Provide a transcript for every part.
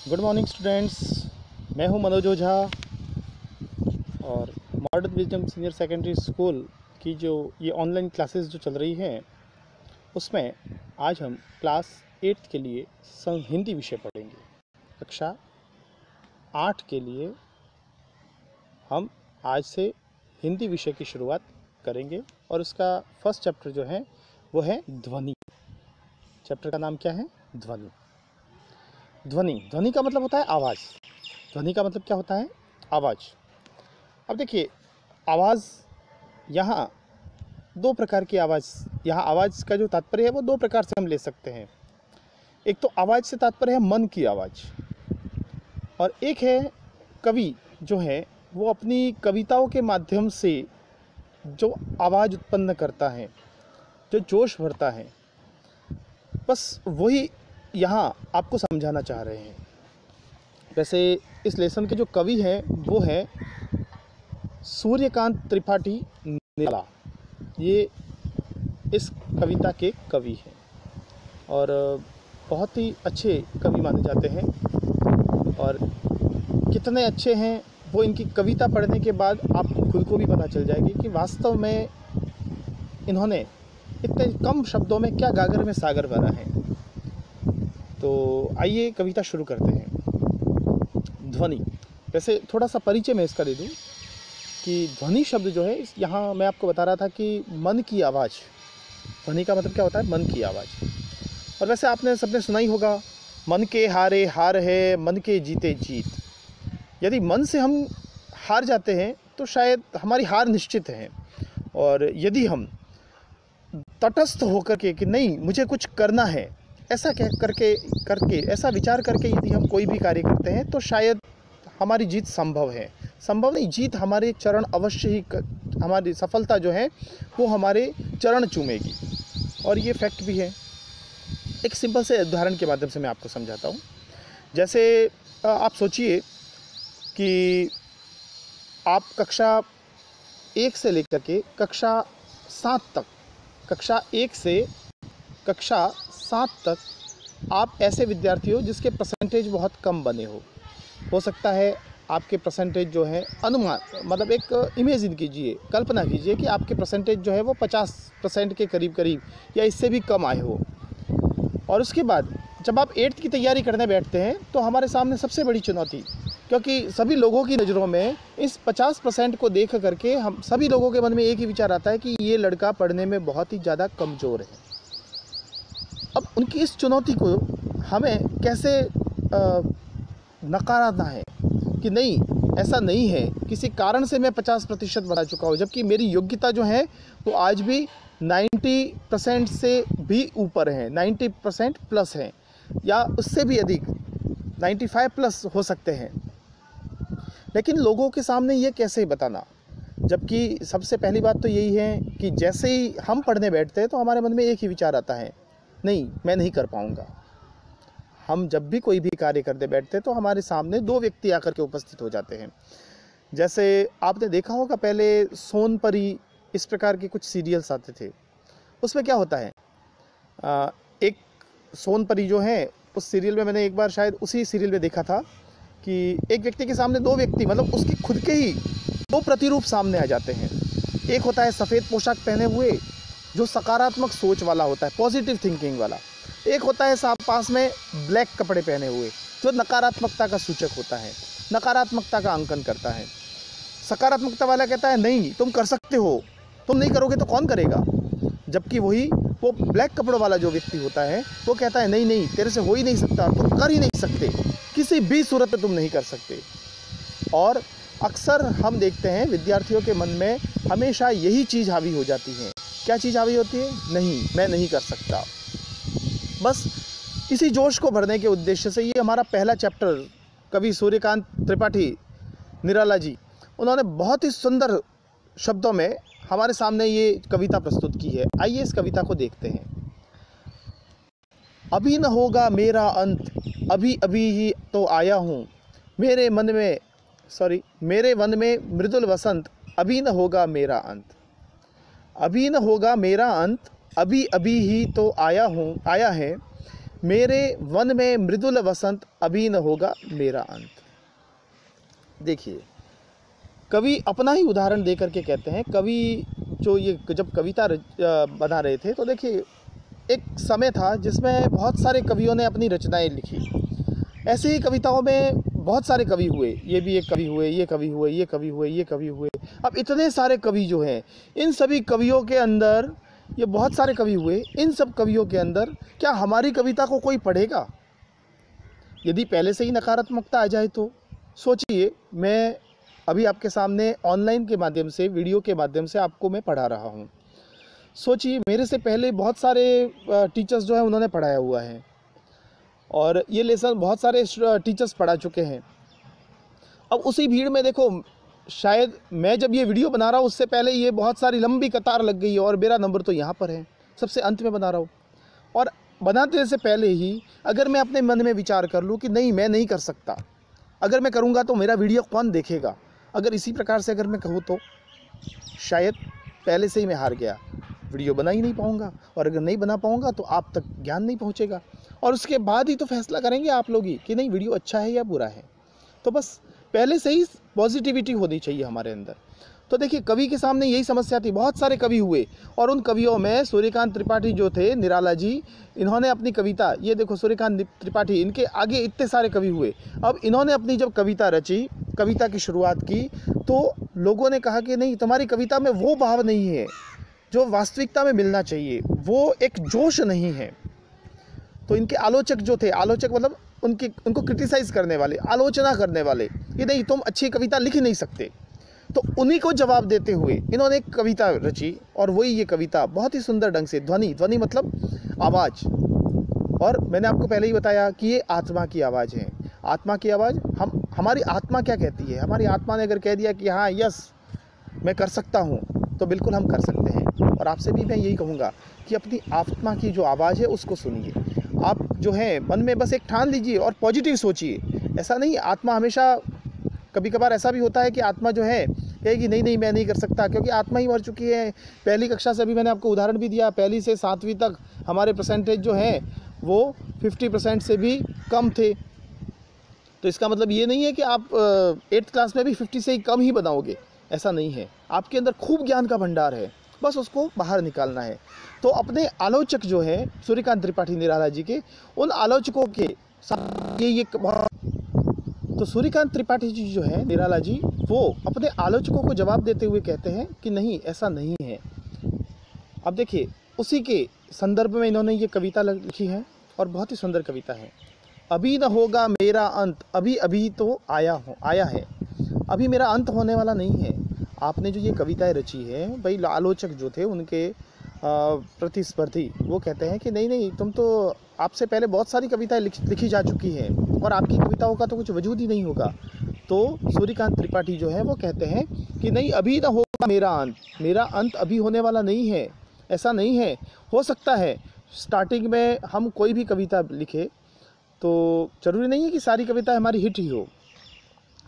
Good morning students. मैं हूं मनोज ओझा और modern wisdom senior secondary school की जो ये ऑनलाइन क्लासेस जो चल रही हैं उसमें आज हम क्लास 8 के लिए हिंदी विषय पढ़ेंगे। कक्षा 8 के लिए हम आज से हिंदी विषय की शुरुआत करेंगे और उसका फर्स्ट चैप्टर जो है वो है ध्वनि। चैप्टर का नाम क्या है? ध्वनि। ध्वनि का मतलब होता है आवाज़। ध्वनि का मतलब क्या होता है? आवाज़। अब देखिए, आवाज़ यहाँ दो प्रकार की यहाँ आवाज़ का जो तात्पर्य है वो दो प्रकार से हम ले सकते हैं। एक तो आवाज़ से तात्पर्य है मन की आवाज़, और एक है कवि जो है वो अपनी कविताओं के माध्यम से जो आवाज़ उत्पन्न करता है, जो जोश भरता है, बस वही यहाँ आपको समझाना चाह रहे हैं। वैसे इस लेसन के जो कवि हैं वो है सूर्यकांत त्रिपाठी निराला। ये इस कविता के कवि हैं और बहुत ही अच्छे कवि माने जाते हैं। और कितने अच्छे हैं वो इनकी कविता पढ़ने के बाद आपको खुद को भी पता चल जाएगी कि वास्तव में इन्होंने इतने कम शब्दों में क्या गागर में सागर भरा है। तो आइए कविता शुरू करते हैं। ध्वनि, वैसे थोड़ा सा परिचय मैं इसका दे दूं कि ध्वनि शब्द जो है यहाँ मैं आपको बता रहा था कि मन की आवाज़। ध्वनि का मतलब क्या होता है? मन की आवाज़। और वैसे आपने सबने सुना ही होगा, मन के हारे हार है, मन के जीते जीत। यदि मन से हम हार जाते हैं तो शायद हमारी हार निश्चित है, और यदि हम तटस्थ होकर के कि नहीं मुझे कुछ करना है, ऐसा करके ऐसा विचार करके यदि हम कोई भी कार्य करते हैं तो शायद हमारी जीत संभव है। संभव नहीं, जीत हमारे चरण अवश्य ही हमारी सफलता जो है वो हमारे चरण चूमेगी, और ये फैक्ट भी है। एक सिंपल से उदाहरण के माध्यम से मैं आपको समझाता हूँ। जैसे आप सोचिए कि आप कक्षा 1 से लेकर के कक्षा 7 तक, कक्षा 1 से कक्षा 7 तक आप ऐसे विद्यार्थी हो जिसके परसेंटेज बहुत कम बने हो सकता है आपके परसेंटेज जो है अनुमान, मतलब एक इमेजिन कीजिए, कल्पना कीजिए कि आपके परसेंटेज जो है वो 50% के करीब या इससे भी कम आए हो। और उसके बाद जब आप 8th की तैयारी करने बैठते हैं तो हमारे सामने सबसे बड़ी चुनौती, क्योंकि सभी लोगों की नज़रों में इस 50% को देख करके हम सभी लोगों के मन में एक ही विचार आता है कि ये लड़का पढ़ने में बहुत ही ज़्यादा कमज़ोर है। अब उनकी इस चुनौती को हमें कैसे नकारना है कि नहीं, ऐसा नहीं है, किसी कारण से मैं 50% बना चुका हूँ, जबकि मेरी योग्यता जो है वो आज भी 90% से भी ऊपर है, 90% प्लस है, या उससे भी अधिक 95 प्लस हो सकते हैं। लेकिन लोगों के सामने ये कैसे बताना? जबकि सबसे पहली बात तो यही है कि जैसे ही हम पढ़ने बैठते हैं तो हमारे मन में एक ही विचार आता है, नहीं मैं नहीं कर पाऊँगा। हम जब भी कोई भी कार्य करने बैठते हैं तो हमारे सामने दो व्यक्ति आकर के उपस्थित हो जाते हैं। जैसे आपने देखा होगा पहले सोनपरी, इस प्रकार के कुछ सीरियल्स आते थे। उसमें क्या होता है, एक सोनपरी जो है उस सीरियल में, मैंने एक बार शायद उसी सीरियल में देखा था कि एक व्यक्ति के सामने दो व्यक्ति, मतलब उसके खुद के ही दो प्रतिरूप सामने आ जाते हैं। एक होता है सफ़ेद पोशाक पहने हुए जो सकारात्मक सोच वाला होता है, पॉजिटिव थिंकिंग वाला। एक होता है पास में ब्लैक कपड़े पहने हुए जो नकारात्मकता का सूचक होता है, नकारात्मकता का अंकन करता है। सकारात्मकता वाला कहता है नहीं तुम कर सकते हो, तुम नहीं करोगे तो कौन करेगा। जबकि वो ब्लैक कपड़ों वाला जो व्यक्ति होता है वो कहता है नहीं नहीं तेरे से हो ही नहीं सकता, तुम कर ही नहीं सकते, किसी भी सूरत में तुम नहीं कर सकते। और अक्सर हम देखते हैं विद्यार्थियों के मन में हमेशा यही चीज़ हावी हो जाती है। क्या चीज़ हावी होती है? नहीं, मैं नहीं कर सकता। बस इसी जोश को भरने के उद्देश्य से ये हमारा पहला चैप्टर कवि सूर्यकांत त्रिपाठी निराला जी, उन्होंने बहुत ही सुंदर शब्दों में हमारे सामने ये कविता प्रस्तुत की है। आइए इस कविता को देखते हैं। अभी न होगा मेरा अंत, अभी अभी ही तो आया हूँ, मेरे वन में मृदुल वसंत, अभी न होगा मेरा अंत। अभी न होगा मेरा अंत, अभी अभी ही तो आया है, मेरे वन में मृदुल वसंत, अभी न होगा मेरा अंत। देखिए, कवि अपना ही उदाहरण दे करके कहते हैं। कवि जो ये जब कविता बना रहे थे तो देखिए, एक समय था जिसमें बहुत सारे कवियों ने अपनी रचनाएं लिखी। ऐसे ही कविताओं में बहुत सारे कवि हुए, ये भी एक कवि हुए, ये कवि हुए, ये कवि हुए, ये कवि हुए। अब इतने सारे कवि जो हैं, इन सभी कवियों के अंदर, ये बहुत सारे कवि हुए, इन सब कवियों के अंदर क्या हमारी कविता को कोई पढ़ेगा? यदि पहले से ही नकारात्मकता आ जाए तो सोचिए। मैं अभी आपके सामने ऑनलाइन के माध्यम से, वीडियो के माध्यम से आपको मैं पढ़ा रहा हूँ। सोचिए, मेरे से पहले बहुत सारे टीचर्स जो हैं उन्होंने पढ़ाया हुआ है, और ये लेसन बहुत सारे टीचर्स पढ़ा चुके हैं। अब उसी भीड़ में देखो, शायद मैं जब ये वीडियो बना रहा हूँ उससे पहले ये बहुत सारी लंबी कतार लग गई है, और मेरा नंबर तो यहाँ पर है, सबसे अंत में बना रहा हूँ। और बनाते से पहले ही अगर मैं अपने मन में विचार कर लूँ कि नहीं, मैं नहीं कर सकता, अगर मैं करूँगा तो मेरा वीडियो कौन देखेगा, अगर इसी प्रकार से अगर मैं कहूँ तो शायद पहले से ही मैं हार गया, वीडियो बना ही नहीं पाऊँगा, और अगर नहीं बना पाऊँगा तो आप तक ज्ञान नहीं पहुँचेगा, और उसके बाद ही तो फैसला करेंगे आप लोग ही कि नहीं वीडियो अच्छा है या बुरा है। तो बस पहले से ही पॉजिटिविटी होनी चाहिए हमारे अंदर। तो देखिए, कवि के सामने यही समस्या थी। बहुत सारे कवि हुए, और उन कवियों में सूर्यकांत त्रिपाठी जो थे, निराला जी, इन्होंने अपनी कविता, ये देखो सूर्यकांत त्रिपाठी, इनके आगे इतने सारे कवि हुए। अब इन्होंने अपनी जब कविता रची, कविता की शुरुआत की, तो लोगों ने कहा कि नहीं, तुम्हारी कविता में वो भाव नहीं है जो वास्तविकता में मिलना चाहिए, वो एक जोश नहीं है। तो इनके आलोचक जो थे, आलोचक मतलब उनको क्रिटिसाइज करने वाले, आलोचना करने वाले, कि नहीं तुम अच्छी कविता लिख ही नहीं सकते, तो उन्हीं को जवाब देते हुए इन्होंने एक कविता रची, और वही ये कविता बहुत ही सुंदर ढंग से, ध्वनि मतलब आवाज़, और मैंने आपको पहले ही बताया कि ये आत्मा की आवाज़ है। आत्मा की आवाज़, हमारी आत्मा क्या कहती है? हमारी आत्मा ने अगर कह दिया कि हाँ यस मैं कर सकता हूँ, तो बिल्कुल हम कर सकते हैं। और आपसे भी मैं यही कहूँगा कि अपनी आत्मा की जो आवाज़ है उसको सुनिए। आप जो है मन में बस एक ठान लीजिए और पॉजिटिव सोचिए। ऐसा नहीं, आत्मा हमेशा, कभी कभार ऐसा भी होता है कि आत्मा जो है कहेगी नहीं नहीं मैं नहीं कर सकता, क्योंकि आत्मा ही मर चुकी है। पहली कक्षा से अभी मैंने आपको उदाहरण भी दिया, पहली से 7वीं तक हमारे परसेंटेज जो है वो 50% से भी कम थे। तो इसका मतलब ये नहीं है कि आप 8th क्लास में भी 50 से ही कम ही बनाओगे, ऐसा नहीं है। आपके अंदर खूब ज्ञान का भंडार है, बस उसको बाहर निकालना है। तो अपने आलोचक जो है सूर्यकांत त्रिपाठी निराला जी के, उन आलोचकों के साथ ये तो सूर्यकांत त्रिपाठी जी जो है निराला जी, वो अपने आलोचकों को जवाब देते हुए कहते हैं कि नहीं ऐसा नहीं है। अब देखिए, उसी के संदर्भ में इन्होंने ये कविता लिखी है, और बहुत ही सुंदर कविता है। अभी न होगा मेरा अंत, अभी अभी तो आया है, अभी मेरा अंत होने वाला नहीं है। आपने जो ये कविताएं रची है, भाई आलोचक जो थे उनके प्रतिस्पर्धी वो कहते हैं कि नहीं नहीं, तुम तो, आपसे पहले बहुत सारी कविताएं लिखी जा चुकी हैं, और आपकी कविताओं का तो कुछ वजूद ही नहीं होगा। तो सूर्यकांत त्रिपाठी जो है वो कहते हैं कि नहीं, अभी ना होगा मेरा अंत अभी होने वाला नहीं है, ऐसा नहीं है। हो सकता है स्टार्टिंग में हम कोई भी कविता लिखे तो ज़रूरी नहीं है कि सारी कविता हमारी हिट ही हो।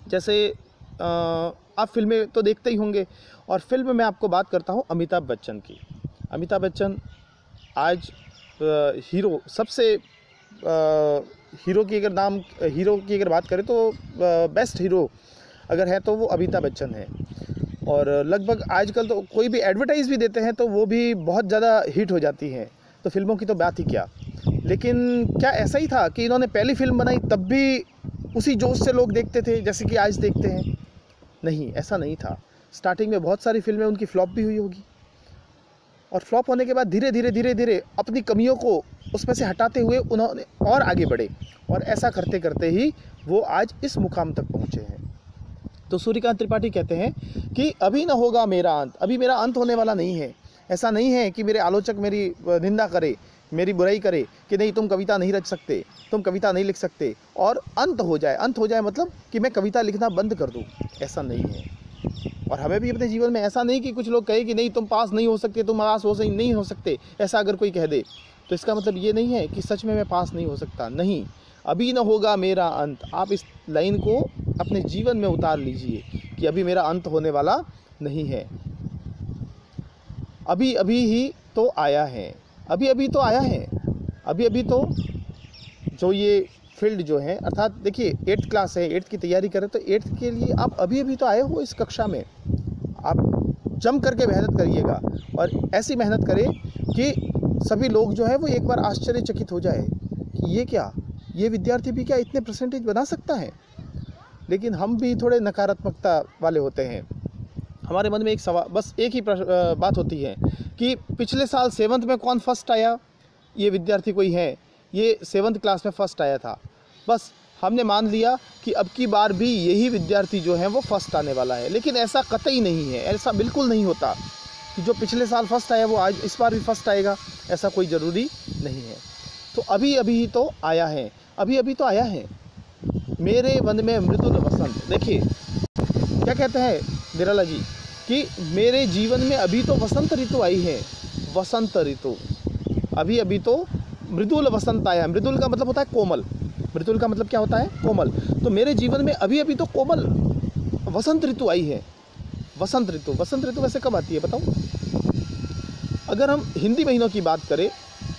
जैसे आप फिल्में तो देखते ही होंगे, और फिल्म में आपको बात करता हूँ अमिताभ बच्चन की। अमिताभ बच्चन आज हीरो, सबसे हीरो की अगर बात करें तो बेस्ट हीरो अगर है तो वो अमिताभ बच्चन है। और लगभग आजकल तो कोई भी एडवर्टाइज़ भी देते हैं तो वो भी बहुत ज़्यादा हिट हो जाती हैं, तो फिल्मों की तो बात ही क्या। लेकिन क्या ऐसा ही था कि इन्होंने पहली फिल्म बनाई तब भी उसी जोश से लोग देखते थे जैसे कि आज देखते हैं? नहीं, ऐसा नहीं था। स्टार्टिंग में बहुत सारी फिल्में उनकी फ्लॉप भी हुई होगी, और फ्लॉप होने के बाद धीरे धीरे अपनी कमियों को उसमें से हटाते हुए उन्होंने और आगे बढ़े, और ऐसा करते करते ही वो आज इस मुकाम तक पहुँचे हैं। तो सूर्यकांत त्रिपाठी कहते हैं कि अभी ना होगा मेरा अंत, अभी मेरा अंत होने वाला नहीं है। ऐसा नहीं है कि मेरे आलोचक मेरी निंदा करे, मेरी बुराई करे कि नहीं तुम कविता नहीं रच सकते, तुम कविता नहीं लिख सकते, और अंत हो जाए मतलब कि मैं कविता लिखना बंद कर दूं, ऐसा नहीं है। और हमें भी अपने जीवन में ऐसा नहीं कि कुछ लोग कहे कि नहीं तुम पास नहीं हो सकते, तुम पास नहीं हो सकते, ऐसा अगर कोई कह दे तो इसका मतलब ये नहीं है कि सच में मैं पास नहीं हो सकता। नहीं, अभी न होगा मेरा अंत, आप इस लाइन को अपने जीवन में उतार लीजिए कि अभी मेरा अंत होने वाला नहीं है, अभी अभी ही तो आया है, अभी अभी तो आया है, अभी अभी तो जो ये फील्ड जो है, अर्थात देखिए 8th क्लास है, 8th की तैयारी करें तो 8th के लिए आप अभी अभी तो आए हो इस कक्षा में, आप जम करके मेहनत करिएगा और ऐसी मेहनत करें कि सभी लोग जो है वो एक बार आश्चर्यचकित हो जाए कि ये क्या, ये विद्यार्थी भी क्या इतने परसेंटेज बना सकता है। लेकिन हम भी थोड़े नकारात्मकता वाले होते हैं, हमारे मन में एक सवाल, बस एक ही बात होती है कि पिछले साल 7th में कौन फर्स्ट आया, ये विद्यार्थी कोई है, ये 7th क्लास में फ़र्स्ट आया था, बस हमने मान लिया कि अब की बार भी यही विद्यार्थी जो है वो फर्स्ट आने वाला है। लेकिन ऐसा कतई नहीं है, ऐसा बिल्कुल नहीं होता कि जो पिछले साल फर्स्ट आया वो आज इस बार भी फर्स्ट आएगा, ऐसा कोई ज़रूरी नहीं है। तो अभी अभी तो आया है, अभी अभी तो आया है मेरे वन में मृदुल वसंत। देखिए क्या कहते हैं निराला जी कि मेरे जीवन में अभी तो वसंत ऋतु आई है, वसंत ऋतु, अभी अभी तो मृदुल वसंत आया। मृदुल का मतलब होता है कोमल, मृदुल का मतलब क्या होता है, कोमल। तो मेरे जीवन में अभी अभी तो कोमल वसंत ऋतु आई है। वसंत ऋतु, वसंत ऋतु वैसे कब आती है बताओ? अगर हम हिंदी महीनों की बात करें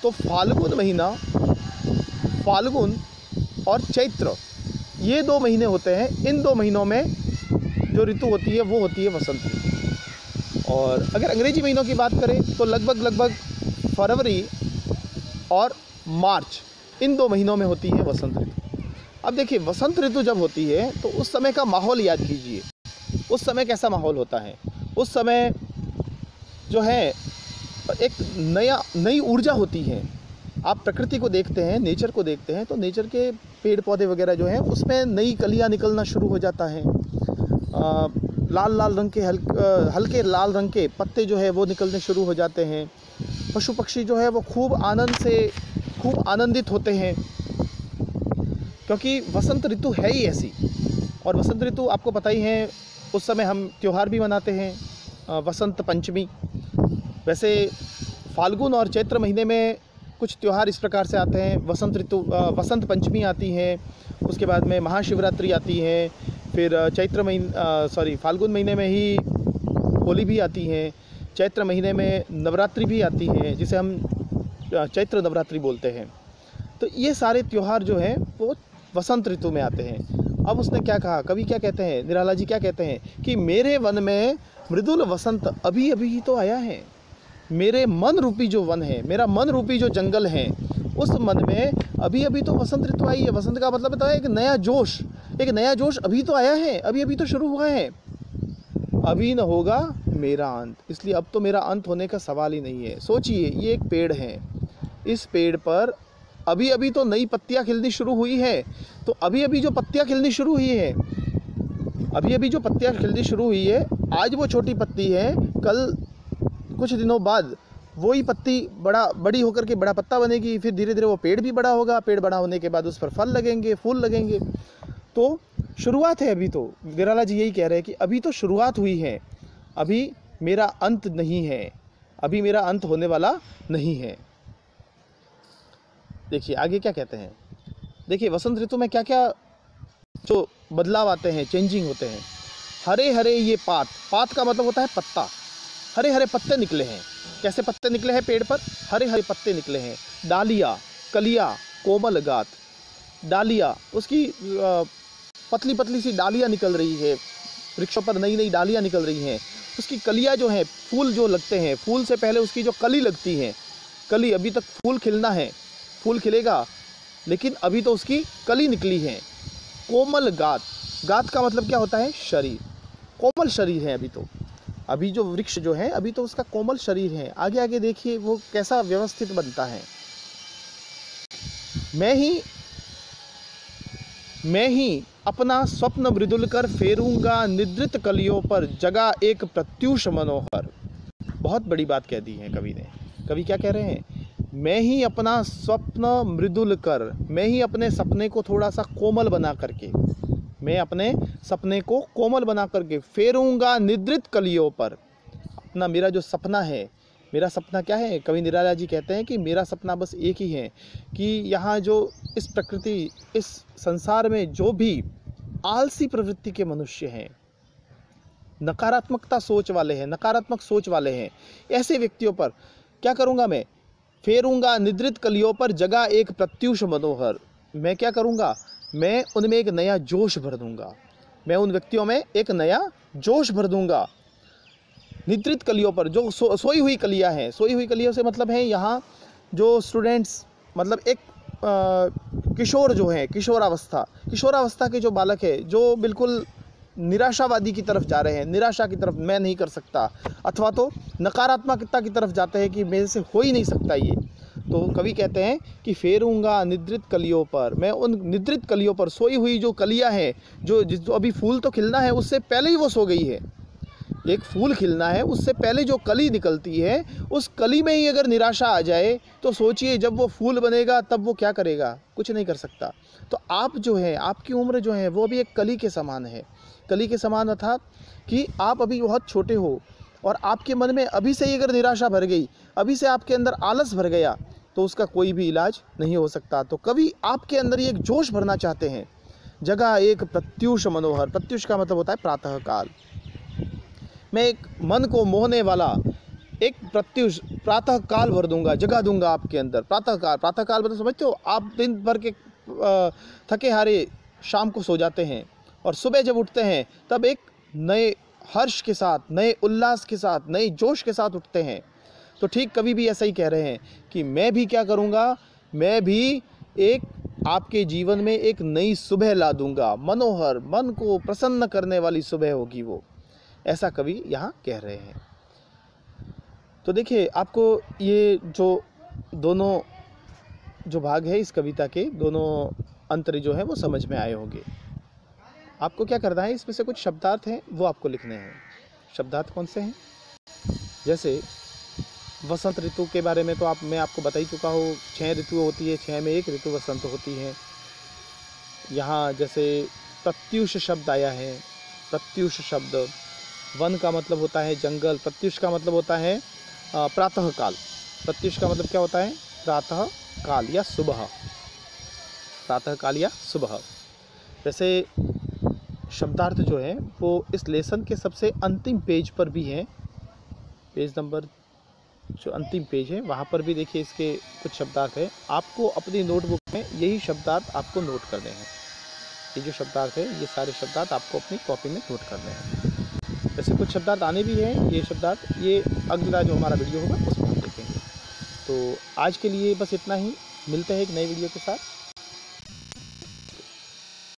तो फाल्गुन महीना, फाल्गुन और चैत्र, ये 2 महीने होते हैं। इन 2 महीनों में जो ऋतु होती है वो होती है वसंत ऋतु। और अगर अंग्रेजी महीनों की बात करें तो लगभग फरवरी और मार्च, इन 2 महीनों में होती है वसंत ऋतु। अब देखिए वसंत ऋतु जब होती है तो उस समय का माहौल याद कीजिए, उस समय कैसा माहौल होता है। उस समय जो है एक नई ऊर्जा होती है। आप प्रकृति को देखते हैं, नेचर को देखते हैं तो नेचर के पेड़ पौधे वगैरह जो हैं उसमें नई कलियां निकलना शुरू हो जाता है। लाल लाल रंग के हल्के लाल रंग के पत्ते जो है वो निकलने शुरू हो जाते हैं। पशु पक्षी जो है वो खूब आनंदित होते हैं, क्योंकि वसंत ऋतु है ही ऐसी। और वसंत ऋतु आपको पता ही है, उस समय हम त्यौहार भी मनाते हैं, वसंत पंचमी। वैसे फाल्गुन और चैत्र महीने में कुछ त्यौहार इस प्रकार से आते हैं। वसंत पंचमी आती है, उसके बाद में महाशिवरात्रि आती है, फिर फाल्गुन महीने में ही होली भी आती है, चैत्र महीने में नवरात्रि भी आती है जिसे हम चैत्र नवरात्रि बोलते हैं। तो ये सारे त्यौहार जो हैं वो वसंत ऋतु में आते हैं। अब उसने क्या कहा, कवि क्या कहते हैं, निराला जी क्या कहते हैं कि मेरे वन में मृदुल वसंत अभी अभी ही तो आया है। मेरे मन रूपी जो वन है, मेरा मन रूपी जो जंगल है, उस मन में अभी अभी तो वसंत ऋतु आई है। वसंत का मतलब होता है एक नया जोश अभी तो आया है, अभी अभी तो शुरू हुआ है। अभी न होगा मेरा अंत, इसलिए अब तो मेरा अंत होने का सवाल ही नहीं है। सोचिए ये एक पेड़ है, इस पेड़ पर अभी अभी तो नई पत्तियां खिलनी शुरू हुई है। तो अभी अभी जो पत्तियां खिलनी शुरू हुई है, आज वो छोटी पत्ती है, कल कुछ दिनों बाद वही पत्ती बड़ी होकर के बड़ा पत्ता बनेगी, फिर धीरे धीरे वो पेड़ भी बड़ा होगा। पेड़ बड़ा होने के बाद उस पर फल लगेंगे, फूल लगेंगे। तो शुरुआत है अभी तो। निराला जी यही कह रहे हैं कि अभी तो शुरुआत हुई है, अभी मेरा अंत नहीं है, अभी मेरा अंत होने वाला नहीं है। देखिए आगे क्या कहते हैं। देखिए वसंत ऋतु में क्या क्या जो बदलाव आते हैं, चेंजिंग होते हैं। हरे हरे ये पात का मतलब होता है पत्ता। हरे हरे पत्ते निकले हैं। कैसे पत्ते निकले हैं पेड़ पर? हरे हरे पत्ते निकले हैं। डालियाँ, कलियाँ, कोमल गात, डालियाँ, उसकी पतली पतली सी डालियाँ निकल रही है, वृक्षों पर नई नई डालियाँ निकल रही हैं। उसकी कलियाँ जो हैं, फूल जो लगते हैं, फूल से पहले उसकी जो कली लगती है, कली, अभी तक फूल खिलना है, फूल खिलेगा लेकिन अभी तो उसकी कली निकली है। कोमल गात का मतलब क्या होता है? शरीर, कोमल शरीर है अभी तो। अभी जो वृक्ष जो है अभी तो उसका कोमल शरीर है। आगे आगे देखिए वो कैसा व्यवस्थित बनता है। मैं ही अपना स्वप्न मृदुल कर फेरूंगा निद्रित कलियों पर, जगा एक प्रत्यूष मनोहर। बहुत बड़ी बात कह दी है कवि ने। कवि क्या कह रहे हैं? मैं ही अपना स्वप्न मृदुल कर, मैं ही अपने सपने को थोड़ा सा कोमल बना करके, मैं अपने सपने को कोमल बना करके फेरूंगा निद्रित कलियों पर। अपना मेरा जो सपना है, मेरा सपना क्या है? कवि निराला जी कहते हैं कि मेरा सपना बस एक ही है कि यहाँ जो इस प्रकृति, इस संसार में जो भी आलसी प्रवृत्ति के मनुष्य हैं, नकारात्मक सोच वाले हैं, ऐसे व्यक्तियों पर क्या करूँगा मैं? फेरूंगा निद्रित कलियों पर, जगा एक प्रत्यूष मनोहर। मैं क्या करूँगा, मैं उनमें एक नया जोश भर दूँगा, मैं उन व्यक्तियों में एक नया जोश भर दूँगा। निद्रित कलियों पर जो सोई हुई कलियाँ हैं, सोई हुई कलियों से मतलब है यहाँ जो स्टूडेंट्स, मतलब एक किशोर जो हैं, किशोरावस्था के जो बालक है, जो बिल्कुल निराशावादी की तरफ जा रहे हैं, निराशा की तरफ, मैं नहीं कर सकता, अथवा तो नकारात्मकता की तरफ जाते हैं कि मेरे से हो ही नहीं सकता ये। तो कवि कहते हैं कि फेरूंगा निद्रित कलियों पर, मैं उन निद्रित कलियों पर, सोई हुई जो कलियां हैं, जो अभी फूल तो खिलना है उससे पहले ही वो सो गई है। एक फूल खिलना है उससे पहले जो कली निकलती है, उस कली में ही अगर निराशा आ जाए तो सोचिए जब वो फूल बनेगा तब वो क्या करेगा, कुछ नहीं कर सकता। तो आप जो है, आपकी उम्र जो है वो भी एक कली के समान है। कली के समान अर्थात कि आप अभी बहुत छोटे हो और आपके मन में अभी से ही अगर निराशा भर गई, अभी से आपके अंदर आलस भर गया, तो उसका कोई भी इलाज नहीं हो सकता। तो कभी आपके अंदर एक जोश भरना चाहते हैं, जगह एक प्रत्यूष मनोहर, प्रत्यूष का मतलब होता है प्रातः काल, मैं एक मन को मोहने वाला एक प्रत्युष प्रातः काल भर दूंगा, जगा दूंगा आपके अंदर। प्रातः काल मतलब समझते हो, आप दिन भर के थके हारे शाम को सो जाते हैं और सुबह जब उठते हैं तब एक नए हर्ष के साथ, नए उल्लास के साथ, नए जोश के साथ उठते हैं। तो ठीक कवि भी ऐसा ही कह रहे हैं कि मैं भी क्या करूँगा, मैं भी एक आपके जीवन में एक नई सुबह ला दूंगा, मनोहर, मन को प्रसन्न करने वाली सुबह होगी वो, ऐसा कवि यहाँ कह रहे हैं। तो देखिए आपको ये जो दोनों जो भाग है इस कविता के, दोनों अंतर जो है वो समझ में आए होंगे। आपको क्या करना है, इसमें से कुछ शब्दार्थ हैं वो आपको लिखने हैं। शब्दार्थ कौन से हैं, जैसे वसंत ऋतु के बारे में तो मैं आपको बता ही चुका हूँ, 6 ऋतु होती है, 6 में एक ऋतु वसंत होती है। यहाँ जैसे प्रत्युष शब्द आया है, प्रत्युष शब्द, वन का मतलब होता है जंगल, प्रत्युष का मतलब होता है प्रातः काल। प्रत्युष का मतलब क्या होता है, प्रातः काल या सुबह, प्रातः काल या सुबह। वैसे शब्दार्थ जो है वो इस लेसन के सबसे अंतिम पेज पर भी है, पेज नंबर जो अंतिम पेज है वहाँ पर भी देखिए इसके कुछ शब्दार्थ है। आपको अपनी नोटबुक में यही शब्दार्थ आपको नोट करने हैं। ये जो शब्दार्थ है ये सारे शब्दार्थ आपको अपनी कॉपी में नोट करने हैं। वैसे कुछ शब्दार्थ आने भी हैं, ये शब्दार्थ ये अगला जो हमारा वीडियो होगा उसमें हम देखेंगे। तो आज के लिए बस इतना ही, मिलते हैं एक नई वीडियो के साथ।